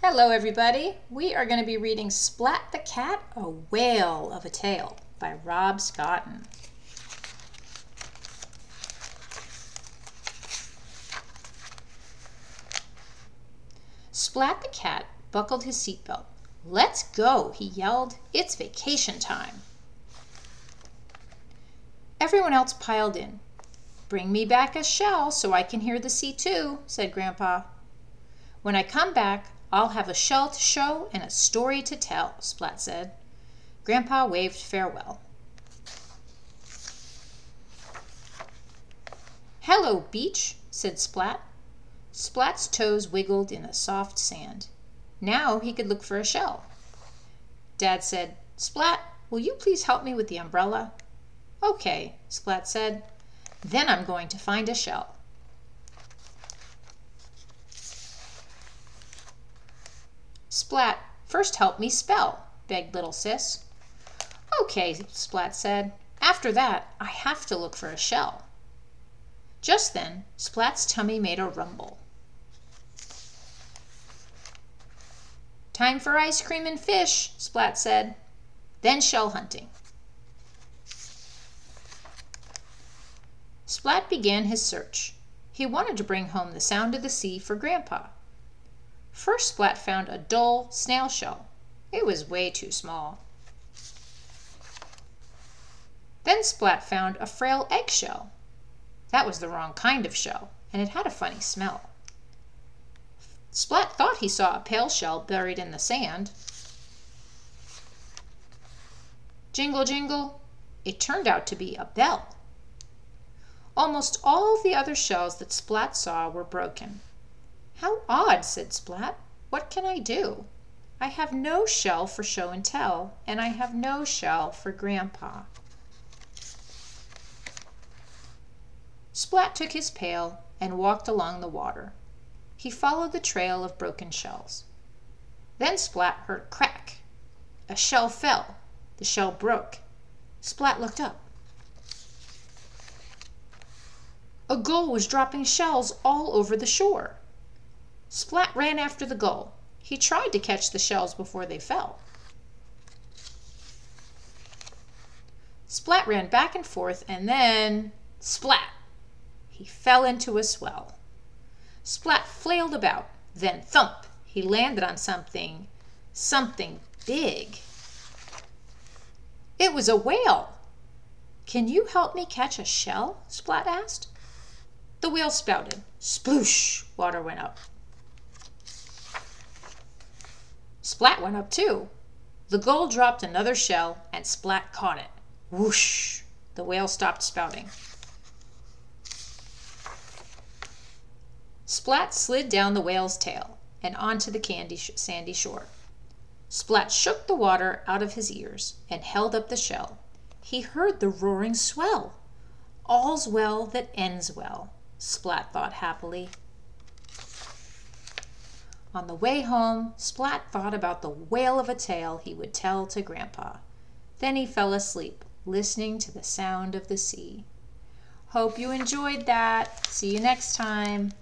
Hello everybody, we are going to be reading Splat the Cat, A Whale of a Tale by Rob Scotton. Splat the Cat buckled his seatbelt. "Let's go," he yelled. "It's vacation time." Everyone else piled in. "Bring me back a shell so I can hear the sea too," said Grandpa. "When I come back, I'll have a shell to show and a story to tell," Splat said. Grandpa waved farewell. "Hello, beach," said Splat. Splat's toes wiggled in the soft sand. Now he could look for a shell. Dad said, "Splat, will you please help me with the umbrella?" "Okay," Splat said. "Then I'm going to find a shell." "Splat, first help me spell," begged little sis. "Okay," Splat said. "After that, I have to look for a shell." Just then, Splat's tummy made a rumble. "Time for ice cream and fish," Splat said. "Then shell hunting." Splat began his search. He wanted to bring home the sound of the sea for Grandpa. First, Splat found a dull snail shell. It was way too small. Then Splat found a frail eggshell. That was the wrong kind of shell, and it had a funny smell. Splat thought he saw a pale shell buried in the sand. Jingle, jingle, it turned out to be a bell. Almost all the other shells that Splat saw were broken. "How odd," said Splat. "What can I do? I have no shell for show and tell, and I have no shell for Grandpa." Splat took his pail and walked along the water. He followed the trail of broken shells. Then Splat heard crack. A shell fell. The shell broke. Splat looked up. A gull was dropping shells all over the shore. Splat ran after the gull. He tried to catch the shells before they fell. Splat ran back and forth, and then splat! He fell into a swell. Splat flailed about, then thump! He landed on something big. It was a whale. "Can you help me catch a shell?" Splat asked. The whale spouted. Sploosh! Water went up. Splat went up too. The gull dropped another shell, and Splat caught it. Whoosh! The whale stopped spouting. Splat slid down the whale's tail and onto the sandy shore. Splat shook the water out of his ears and held up the shell. He heard the roaring swell. "All's well that ends well," Splat thought happily. On the way home, Splat thought about the whale of a tale he would tell to Grandpa. Then he fell asleep, listening to the sound of the sea. Hope you enjoyed that. See you next time.